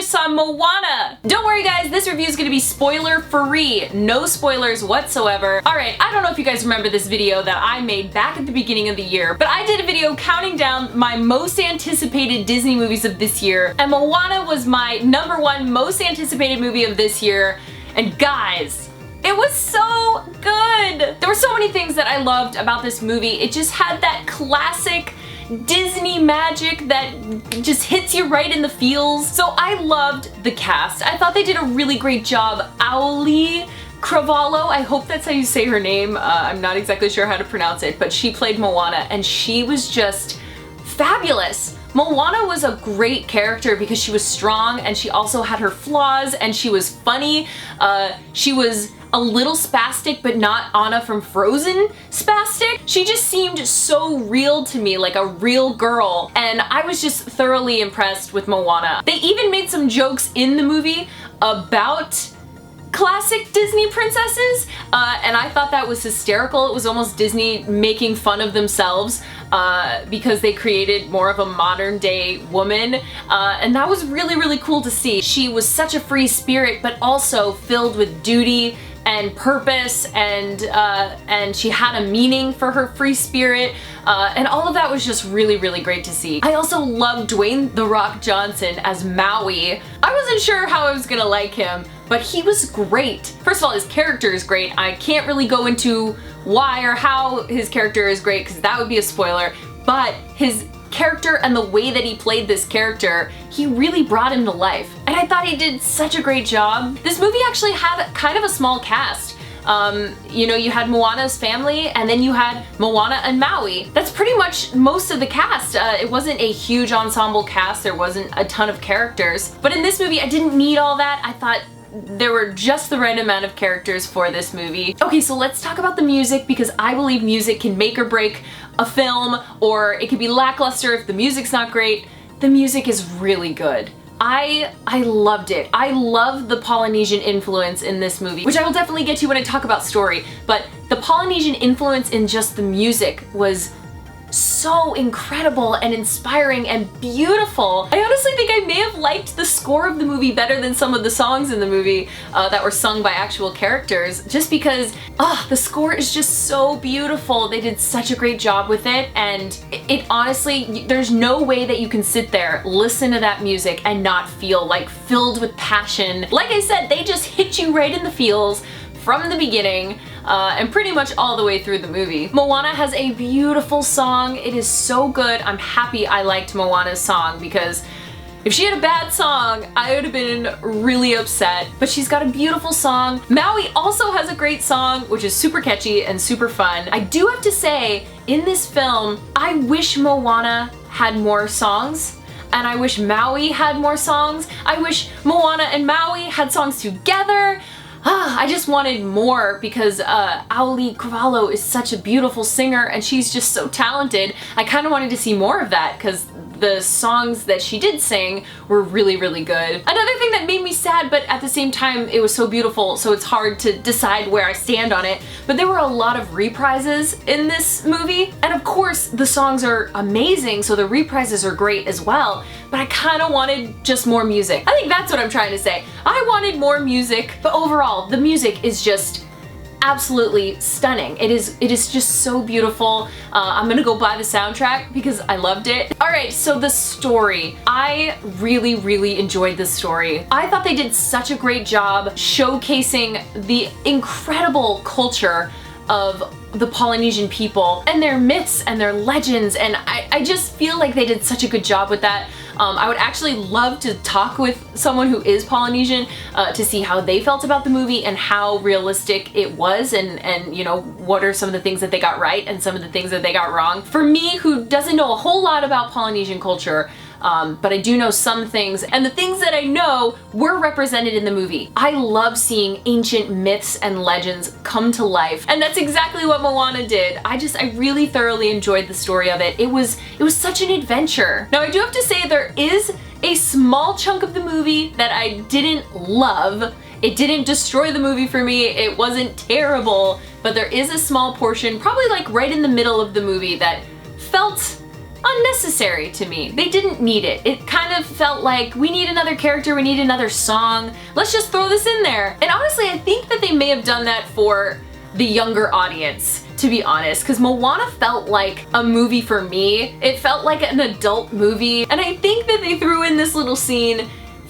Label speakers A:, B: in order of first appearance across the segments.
A: just saw Moana. Don't worry guys, this review is gonna be spoiler free. No spoilers whatsoever. Alright, I don't know if you guys remember this video that I made back at the beginning of the year, but I did a video counting down my most anticipated Disney movies of this year, and Moana was my #1 most anticipated movie of this year, and guys, it was so good! There were so many things that I loved about this movie. It just had that classic Disney magic that just hits you right in the feels. So I loved the cast. I thought they did a really great job. Auli'i, I hope that's how you say her name. I'm not exactly sure how to pronounce it, but she played Moana and she was just fabulous. Moana was a great character because she was strong and she also had her flaws and she was funny. She was a little spastic, but not Anna from Frozen spastic. She just seemed so real to me, like a real girl, and I was just thoroughly impressed with Moana. They even made some jokes in the movie about classic Disney princesses, and I thought that was hysterical. It was almost Disney making fun of themselves because they created more of a modern day woman, and that was really, really cool to see. She was such a free spirit, but also filled with duty and purpose, and she had a meaning for her free spirit, and all of that was just really, really great to see. I also loved Dwayne "The Rock" Johnson as Maui. I wasn't sure how I was gonna like him, but he was great. First of all, his character is great. I can't really go into why or how his character is great because that would be a spoiler, but his character and the way that he played this character, he really brought him to life. And I thought he did such a great job. This movie actually had kind of a small cast. You know, you had Moana's family and then you had Moana and Maui. That's pretty much most of the cast. It wasn't a huge ensemble cast, there wasn't a ton of characters. But in this movie, I didn't need all that. I thought there were just the right amount of characters for this movie. Okay, so let's talk about the music because I believe music can make or break a film, or it could be lackluster if the music's not great. The music is really good. I loved it. I love the Polynesian influence in this movie, which I will definitely get to when I talk about story, but the Polynesian influence in just the music was so incredible and inspiring and beautiful. I honestly think I may have liked the score of the movie better than some of the songs in the movie that were sung by actual characters, just because the score is just so beautiful. They did such a great job with it, and it honestly, there's no way that you can sit there, listen to that music and not feel like filled with passion. Like I said, they just hit you right in the feels from the beginning, and pretty much all the way through the movie. Moana has a beautiful song. It is so good. I'm happy I liked Moana's song because if she had a bad song, I would have been really upset. But she's got a beautiful song. Maui also has a great song, which is super catchy and super fun. I do have to say, in this film, I wish Moana had more songs. And I wish Maui had more songs. I wish Moana and Maui had songs together. I just wanted more because Auli'i is such a beautiful singer and she's just so talented. I kind of wanted to see more of that because the songs that she did sing were really, really good. Another thing that made me sad, but at the same time it was so beautiful, so it's hard to decide where I stand on it, but there were a lot of reprises in this movie. And of course the songs are amazing, so the reprises are great as well, but I kind of wanted just more music. I think that's what I'm trying to say. I wanted more music, but overall the music is just absolutely stunning. It is just so beautiful. I'm gonna go buy the soundtrack because I loved it. Alright, so the story. I really, really enjoyed this story. I thought they did such a great job showcasing the incredible culture of the Polynesian people and their myths and their legends, and I just feel like they did such a good job with that. I would actually love to talk with someone who is Polynesian to see how they felt about the movie and how realistic it was, and you know, what are some of the things that they got right and some of the things that they got wrong. For me, who doesn't know a whole lot about Polynesian culture, but I do know some things, and the things that I know were represented in the movie. I love seeing ancient myths and legends come to life, and that's exactly what Moana did. I really thoroughly enjoyed the story of it. It was such an adventure. Now I do have to say there is a small chunk of the movie that I didn't love. It didn't destroy the movie for me, it wasn't terrible, but there is a small portion, probably like right in the middle of the movie, that felt unnecessary to me. They didn't need it. It kind of felt like, we need another character, we need another song, let's just throw this in there. And honestly, I think that they may have done that for the younger audience, to be honest, because Moana felt like a movie for me. It felt like an adult movie, and I think that they threw in this little scene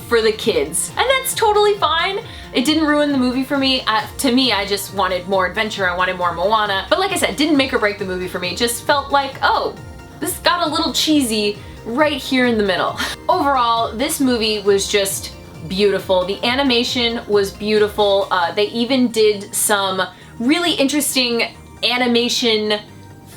A: for the kids, and that's totally fine. It didn't ruin the movie for me. To me, I just wanted more adventure, I wanted more Moana, but like I said, didn't make or break the movie for me. It just felt like, oh, this got a little cheesy right here in the middle. Overall, this movie was just beautiful. The animation was beautiful. They even did some really interesting animation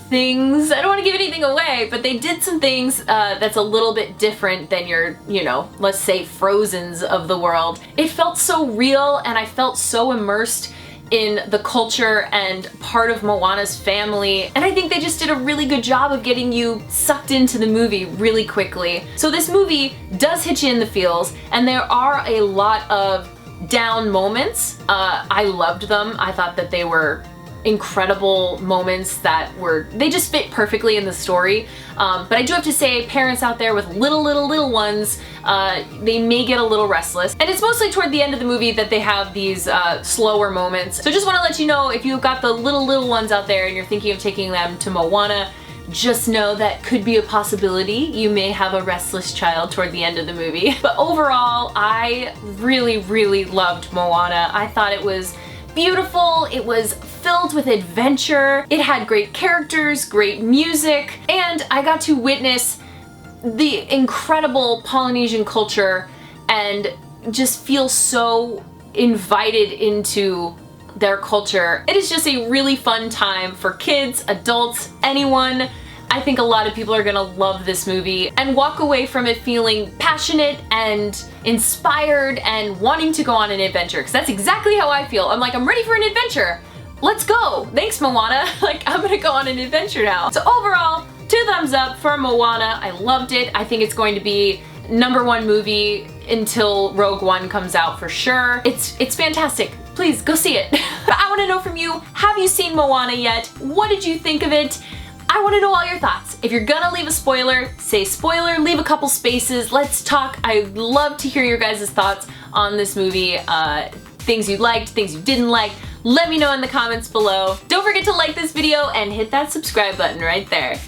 A: things. I don't want to give anything away, but they did some things that's a little bit different than your, you know, let's say Frozens of the world. It felt so real, and I felt so immersed in the culture and part of Moana's family, and I think they just did a really good job of getting you sucked into the movie really quickly. So this movie does hit you in the feels, and there are a lot of down moments. I loved them. I thought that they were incredible moments that they just fit perfectly in the story. But I do have to say, parents out there with little ones, they may get a little restless. And it's mostly toward the end of the movie that they have these slower moments. So just want to let you know, if you've got the little ones out there and you're thinking of taking them to Moana, just know that could be a possibility. You may have a restless child toward the end of the movie. But overall, I really loved Moana. I thought it was beautiful, it was filled with adventure, it had great characters, great music, and I got to witness the incredible Polynesian culture and just feel so invited into their culture. It is just a really fun time for kids, adults, anyone. I think a lot of people are gonna love this movie and walk away from it feeling passionate and inspired and wanting to go on an adventure, because that's exactly how I feel. I'm like, I'm ready for an adventure. Let's go. Thanks, Moana. Like, I'm gonna go on an adventure now. So overall, 2 thumbs up for Moana. I loved it. I think it's going to be #1 movie until Rogue One comes out for sure. It's fantastic. Please go see it. But I want to know from you, have you seen Moana yet? What did you think of it? I want to know all your thoughts. If you're gonna leave a spoiler, say spoiler, leave a couple spaces, let's talk. I'd love to hear your guys' thoughts on this movie. Things you liked, things you didn't like. Let me know in the comments below. Don't forget to like this video and hit that subscribe button right there.